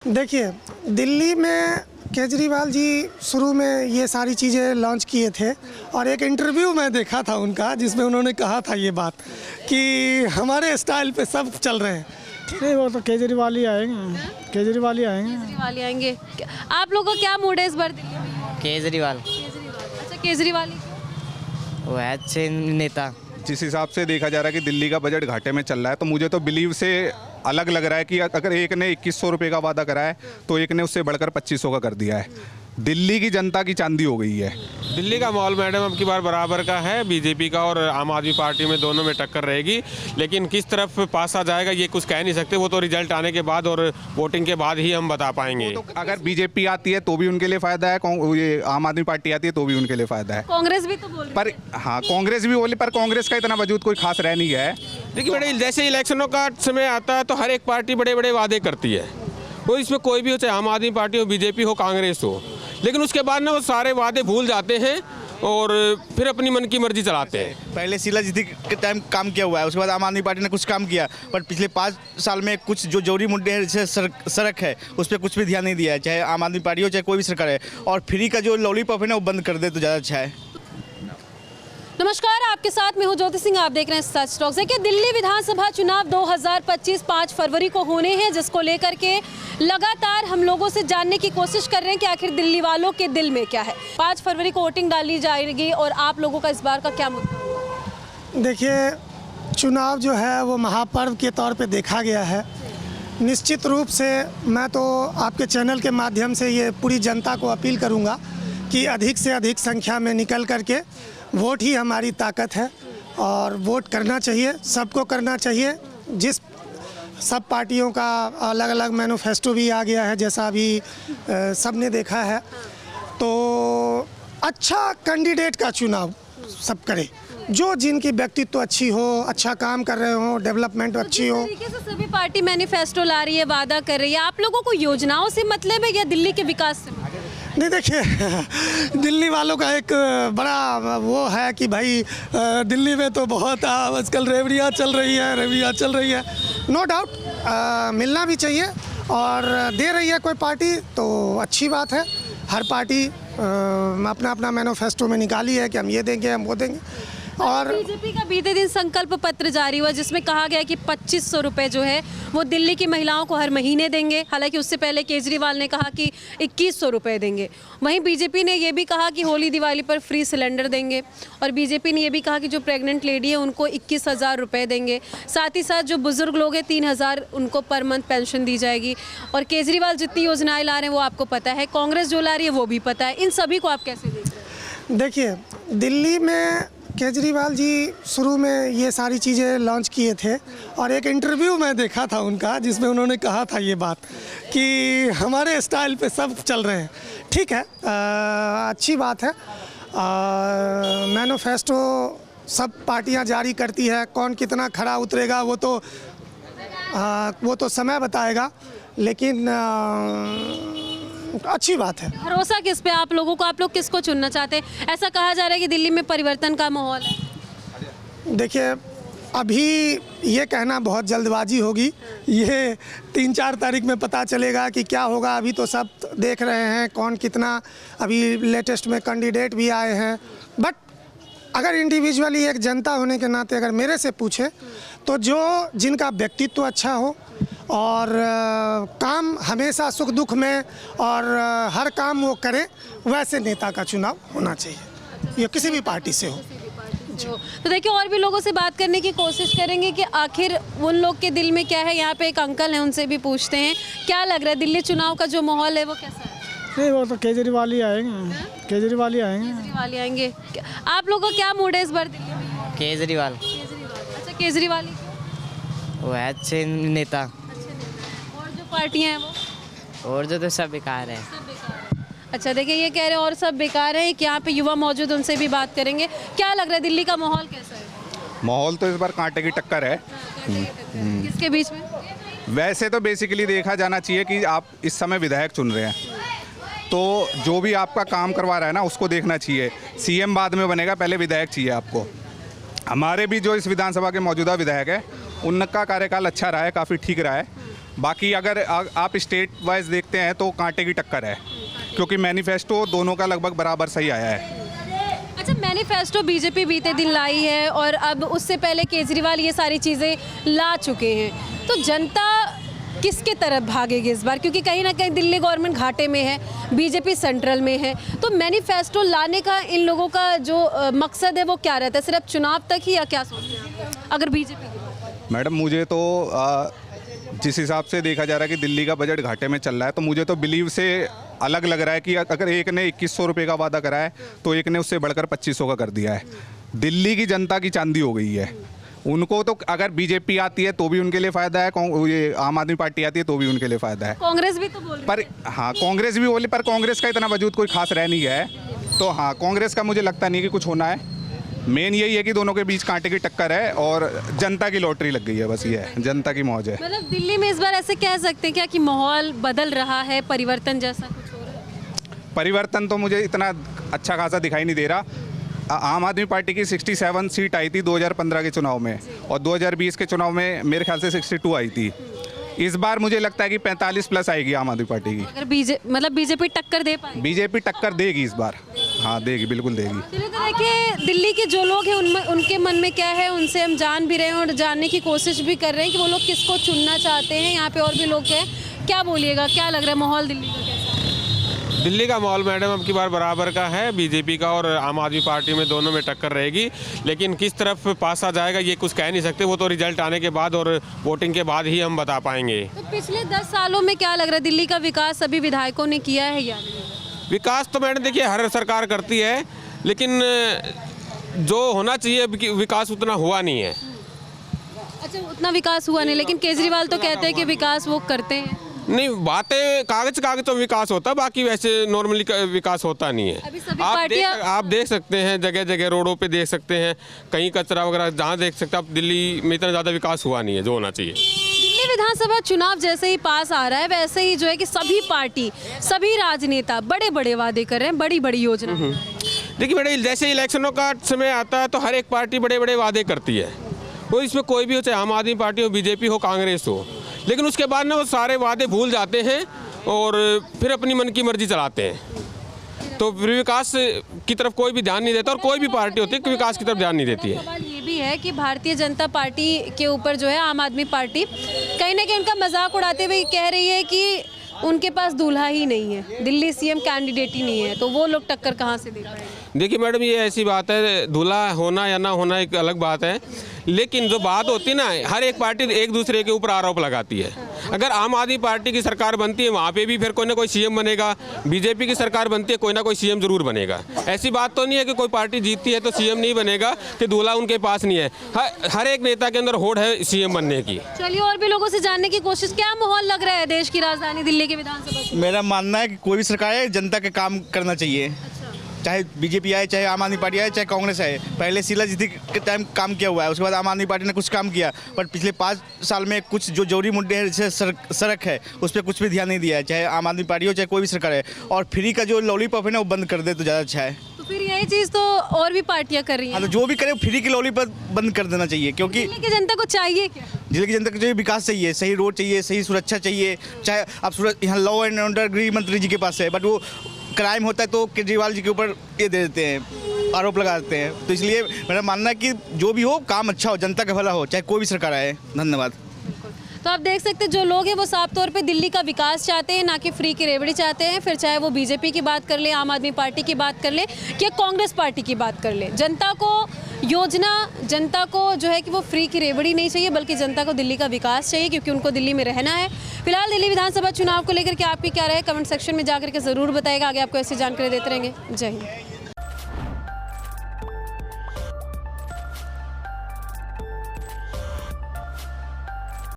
देखिए, दिल्ली में केजरीवाल जी शुरू में ये सारी चीज़ें लॉन्च किए थे और एक इंटरव्यू में देखा था उनका जिसमें उन्होंने कहा था ये बात कि हमारे स्टाइल पे सब चल रहे हैं। नहीं, वो तो केजरीवाल ही आएंगे, केजरीवाल ही आएंगे। केजरीवाल ही आएंगे। आप लोगों का क्या मूड है इस बार दिल्ली में? केजरीवाल। अच्छा, केजरीवाल ही क्यों? वो है अच्छे नेता। जिस हिसाब से देखा जा रहा है कि दिल्ली का बजट घाटे में चल रहा है, तो मुझे तो बिलीव से अलग लग रहा है कि अगर एक ने 2100 रुपये का वादा करा है तो एक ने उससे बढ़कर 2500 का कर दिया है। दिल्ली की जनता की चांदी हो गई है। दिल्ली का माहौल मैडम अब की बार बराबर का है, बीजेपी का और आम आदमी पार्टी में दोनों में टक्कर रहेगी, लेकिन किस तरफ पास आ जाएगा ये कुछ कह नहीं सकते, वो तो रिजल्ट आने के बाद और वोटिंग के बाद ही हम बता पाएंगे। तो अगर बीजेपी आती है तो भी उनके लिए फ़ायदा है, ये आम आदमी पार्टी आती है तो भी उनके लिए फ़ायदा है। कांग्रेस भी तो बोल रही पर हाँ, कांग्रेस भी बोली, पर कांग्रेस का इतना वजूद कोई खास रह नहीं गया है। देखिए मैडम, जैसे इलेक्शनों का समय आता है तो हर एक पार्टी बड़े बड़े वादे करती है, वो इसमें कोई भी हो, चाहे आम आदमी पार्टी हो, बीजेपी हो, कांग्रेस हो, लेकिन उसके बाद ना वो सारे वादे भूल जाते हैं और फिर अपनी मन की मर्जी चलाते हैं। पहले शीला जीती के टाइम काम किया हुआ है, उसके बाद आम आदमी पार्टी ने कुछ काम किया, पर पिछले 5 साल में कुछ जो जरूरी मुद्दे हैं जैसे सड़क है उस पर कुछ भी ध्यान नहीं दिया है, चाहे आम आदमी पार्टी हो चाहे कोई भी सरकार है। और फ्री का जो लॉलीपॉप है ना वो बंद कर दे तो ज़्यादा अच्छा है। नमस्कार, आपके साथ मैं हूं ज्योति सिंह। आप देख रहे हैं सच टॉक्स। देखिए, दिल्ली विधानसभा चुनाव 2025 5 फरवरी को होने हैं, जिसको लेकर के लगातार हम लोगों से जानने की कोशिश कर रहे हैं कि आखिर दिल्ली वालों के दिल में क्या है। 5 फरवरी को वोटिंग डाली जाएगी और आप लोगों का इस बार का क्या मुद्दा? देखिए, चुनाव जो है वो महापर्व के तौर पे देखा गया है। निश्चित रूप से मैं तो आपके चैनल के माध्यम से ये पूरी जनता को अपील करूँगा कि अधिक से अधिक संख्या में निकल करके वोट ही हमारी ताकत है और वोट करना चाहिए, सबको करना चाहिए। जिस सब पार्टियों का अलग अलग मैनिफेस्टो भी आ गया है, जैसा अभी सब ने देखा है, तो अच्छा कैंडिडेट का चुनाव सब करे, जो जिनकी व्यक्तित्व अच्छी हो, अच्छा काम कर रहे हो, डेवलपमेंट अच्छी हो। जिस तरीके से सभी पार्टी मैनिफेस्टो ला रही है, वादा कर रही है, आप लोगों को योजनाओं से मतलब है या दिल्ली के विकास से? नहीं, देखिए, दिल्ली वालों का एक बड़ा वो है कि भाई दिल्ली में तो बहुत आजकल रेवड़ियाँ चल रही है। नो डाउट मिलना भी चाहिए और दे रही है कोई पार्टी तो अच्छी बात है। हर पार्टी अपना अपना मैनिफेस्टो में निकाली है कि हम ये देंगे, हम वो देंगे। और बीजेपी का बीते दिन संकल्प पत्र जारी हुआ जिसमें कहा गया कि 2500 रुपये जो है वो दिल्ली की महिलाओं को हर महीने देंगे। हालांकि उससे पहले केजरीवाल ने कहा कि 2100 रुपये देंगे। वहीं बीजेपी ने ये भी कहा कि होली दिवाली पर फ्री सिलेंडर देंगे और बीजेपी ने ये भी कहा कि जो प्रेग्नेंट लेडी है उनको 21,000 रुपये देंगे। साथ ही साथ जो बुजुर्ग लोग हैं 3,000 उनको पर मंथ पेंशन दी जाएगी। और केजरीवाल जितनी योजनाएँ ला रहे हैं वो आपको पता है, कांग्रेस जो ला रही है वो भी पता है। इन सभी को आप कैसे देख रहे हैं? देखिए, दिल्ली में केजरीवाल जी शुरू में ये सारी चीज़ें लॉन्च किए थे और एक इंटरव्यू में देखा था उनका जिसमें उन्होंने कहा था ये बात कि हमारे स्टाइल पे सब चल रहे हैं। ठीक है, अच्छी बात है। मैनिफेस्टो सब पार्टियां जारी करती है, कौन कितना खरा उतरेगा वो तो समय बताएगा, लेकिन अच्छी बात है। भरोसा किस पे आप लोगों को? आप लोग किसको चुनना चाहते हैं? ऐसा कहा जा रहा है कि दिल्ली में परिवर्तन का माहौल है। देखिए, अभी ये कहना बहुत जल्दबाजी होगी। ये 3-4 तारीख में पता चलेगा कि क्या होगा। अभी तो सब देख रहे हैं कौन कितना, अभी लेटेस्ट में कैंडिडेट भी आए हैं। बट अगर इंडिविजुअली एक जनता होने के नाते अगर मेरे से पूछे तो जो जिनका व्यक्तित्व अच्छा हो और काम हमेशा सुख दुख में और हर काम वो करे, वैसे नेता का चुनाव होना चाहिए, ये किसी भी पार्टी से हो। तो देखिए, और भी लोगों से बात करने की कोशिश करेंगे कि आखिर उन लोग के दिल में क्या है। यहाँ पे एक अंकल हैं, उनसे भी पूछते हैं क्या लग रहा है दिल्ली चुनाव का जो माहौल है वो कैसा है? नहीं, वो तो केजरीवाल ही आएंगे, केजरीवाल ही आएंगे। केजरीवाल ही आएंगे। आप लोगों का क्या मूड है इस बार दिल्ली में? केजरीवाल। अच्छा, केजरीवाल ही वो है अच्छे नेता। और जो पार्टियां हैं वो? और जो तो सब बेकार है। अच्छा, देखिए, ये कह रहे हैं और सब बेकार है। एक यहाँ पे युवा मौजूद, उनसे भी बात करेंगे। क्या लग रहा है दिल्ली का माहौल कैसा है? माहौल तो इस बार कांटे की टक्कर है। किसके बीच में? वैसे तो बेसिकली देखा जाना चाहिए कि आप इस समय विधायक चुन रहे हैं, तो जो भी आपका काम करवा रहा है ना उसको देखना चाहिए। सीएम बाद में बनेगा, पहले विधायक चाहिए आपको। हमारे भी जो इस विधानसभा के मौजूदा विधायक है उनका कार्यकाल अच्छा रहा है, काफ़ी ठीक रहा है। बाकी अगर आप स्टेट वाइज देखते हैं तो कांटे की टक्कर है, क्योंकि मैनिफेस्टो दोनों का लगभग बराबर सही आया है। अच्छा, मैनिफेस्टो बीजेपी बीते दिन लाई है और अब उससे पहले केजरीवाल ये सारी चीज़ें ला चुके हैं, तो जनता किसके तरफ भागेगी इस बार? क्योंकि कहीं ना कहीं दिल्ली गवर्नमेंट घाटे में है, बीजेपी सेंट्रल में है, तो मैनिफेस्टो लाने का इन लोगों का जो मकसद है वो क्या रहता है? सिर्फ चुनाव तक ही, या क्या सोचते हैं अगर बीजेपी? मैडम मुझे तो जिस हिसाब से देखा जा रहा है कि दिल्ली का बजट घाटे में चल रहा है, तो मुझे तो बिलीव से अलग लग रहा है कि अगर एक ने 2100 रुपये का वादा करा है तो एक ने उससे बढ़कर 2500 का कर दिया है। दिल्ली की जनता की चांदी हो गई है। उनको तो अगर बीजेपी आती है तो भी उनके लिए फ़ायदा है, ये आम आदमी पार्टी आती है तो भी उनके लिए फ़ायदा है। कांग्रेस भी तो बोल रही पर हाँ, कांग्रेस भी बोली, पर कांग्रेस का इतना वजूद कोई खास रह नहीं गया है। तो हाँ, कांग्रेस का मुझे लगता नहीं कि कुछ होना है। मेन यही है कि दोनों के बीच कांटे की टक्कर है और जनता की लॉटरी लग गई है, बस ये है, जनता की मौज है। मतलब दिल्ली में इस बार ऐसे कह सकते हैं क्या कि माहौल बदल रहा है, परिवर्तन जैसा कुछ हो रहा है? परिवर्तन तो मुझे इतना अच्छा खासा दिखाई नहीं दे रहा। आम आदमी पार्टी की 67 सीट आई थी 2015 के चुनाव में, और 2020 के चुनाव में मेरे ख्याल से 62 आई थी। इस बार मुझे लगता है कि 45 प्लस आएगी आम आदमी पार्टी की। अगर बीजेपी टक्कर दे पाए? बीजेपी टक्कर देगी इस बार, हाँ देगी, बिल्कुल देगी। चलिए, तो देखिए दिल्ली के जो लोग हैं उनके मन में क्या है, उनसे हम जान भी रहे हैं और जानने की कोशिश भी कर रहे हैं कि वो लोग किसको चुनना चाहते हैं। यहाँ पे और भी लोग हैं, क्या बोलिएगा, क्या लग रहा है माहौल दिल्ली का कैसा? दिल्ली का माहौल मैडम अब की बार बराबर का है, बीजेपी का और आम आदमी पार्टी में दोनों में टक्कर रहेगी। लेकिन किस तरफ पास आ जाएगा ये कुछ कह नहीं सकते, वो तो रिजल्ट आने के बाद और वोटिंग के बाद ही हम बता पाएंगे। तो पिछले 10 सालों में क्या लग रहा है, दिल्ली का विकास सभी विधायकों ने किया है या नहीं? विकास तो मैडम देखिए हर सरकार करती है, लेकिन जो होना चाहिए विकास उतना हुआ नहीं है। अच्छा, उतना विकास हुआ नहीं, लेकिन केजरीवाल तो कहते हैं कि विकास वो करते हैं। नहीं, बातें कागज तो विकास होता है, बाकी वैसे नॉर्मली विकास होता नहीं है। अभी सभी पार्टियां आप देख सकते हैं, जगह जगह रोडों पे देख सकते हैं, कहीं कचरा वगैरह जहाँ देख सकते हैं। अब दिल्ली में इतना ज़्यादा विकास हुआ नहीं है जो होना चाहिए। दिल्ली विधानसभा चुनाव जैसे ही पास आ रहा है, वैसे ही जो है कि सभी पार्टी, सभी राजनेता बड़े बड़े वादे कर रहे हैं, बड़ी बड़ी योजना। देखिए मैडम, जैसे इलेक्शनों का समय आता है तो हर एक पार्टी बड़े बड़े वादे करती है, वो इसमें कोई भी हो, चाहे आम आदमी पार्टी हो, बीजेपी हो, कांग्रेस हो, लेकिन उसके बाद ना वो सारे वादे भूल जाते हैं और फिर अपनी मन की मर्जी चलाते हैं। तो फिर विकास की तरफ कोई भी ध्यान नहीं देता, और कोई भी पार्टी होती है विकास की तरफ ध्यान नहीं देती है। सवाल ये भी है कि भारतीय जनता पार्टी के ऊपर जो है आम आदमी पार्टी कहीं ना कहीं उनका मजाक उड़ाते हुए कह रही है कि उनके पास दूल्हा ही नहीं है, दिल्ली सीएम कैंडिडेट ही नहीं है, तो वो लोग टक्कर कहाँ से दे पाएंगे? देखिए मैडम, ये ऐसी बात है, दूल्हा होना या ना होना एक अलग बात है, लेकिन जो बात होती है ना, हर एक पार्टी एक दूसरे के ऊपर आरोप लगाती है। अगर आम आदमी पार्टी की सरकार बनती है वहाँ पे भी फिर कोई ना कोई सीएम बनेगा, बीजेपी की सरकार बनती है कोई ना कोई सीएम जरूर बनेगा। ऐसी बात तो नहीं है कि कोई पार्टी जीतती है तो सीएम नहीं बनेगा, कि दूल्हा उनके पास नहीं है। हर एक नेता के अंदर होड़ है सीएम बनने की। चलिए, और भी लोगों से जानने की कोशिश, क्या माहौल लग रहा है देश की राजधानी दिल्ली के विधानसभा? मेरा मानना है कि कोई भी सरकार है, जनता के काम करना चाहिए। चाहे बीजेपी आए, चाहे आम आदमी पार्टी आए, चाहे कांग्रेस आए। पहले शीला जीती के टाइम काम किया हुआ है, उसके बाद आम आदमी पार्टी ने कुछ काम किया, पर पिछले 5 साल में कुछ जो जरूरी मुद्दे हैं, जैसे सड़क है, उस पर कुछ भी ध्यान नहीं दिया है। चाहे आम आदमी पार्टी हो, चाहे कोई भी सरकार है। और फ्री का जो लॉलीपॉप है ना, वो बंद कर दे तो ज़्यादा अच्छा है। तो फिर यही चीज़ तो और भी पार्टियां कर रही हैं। हाँ, तो जो भी करे फ्री की लॉलीपॉप बंद कर देना चाहिए, क्योंकि दिल्ली की जनता को चाहिए क्या? दिल्ली की जनता को जो विकास चाहिए, सही रोड चाहिए, सही सुरक्षा चाहिए। चाहे आप यहाँ लॉ एंड ऑर्डर गृह मंत्री जी के पास है, बट वो क्राइम होता है तो केजरीवाल जी के ऊपर ये दे देते हैं, आरोप लगा देते हैं। तो इसलिए मेरा मानना है कि जो भी हो, काम अच्छा हो, जनता का भला हो, चाहे कोई भी सरकार आए। धन्यवाद। तो आप देख सकते हैं जो लोग हैं वो साफ तौर पे दिल्ली का विकास चाहते हैं, ना कि फ्री की रेवड़ी चाहते हैं। फिर चाहे वो बीजेपी की बात कर ले, आम आदमी पार्टी की बात कर ले, या कांग्रेस पार्टी की बात कर ले, जनता को योजना, जनता को जो है कि वो फ्री की रेवड़ी नहीं चाहिए, बल्कि जनता को दिल्ली का विकास चाहिए, क्योंकि उनको दिल्ली में रहना है। फिलहाल दिल्ली विधानसभा चुनाव को लेकर के आपकी क्या राय, कमेंट सेक्शन में जाकर के ज़रूर बताएगा। आगे आपको ऐसी जानकारी देते रहेंगे। जय हिंद।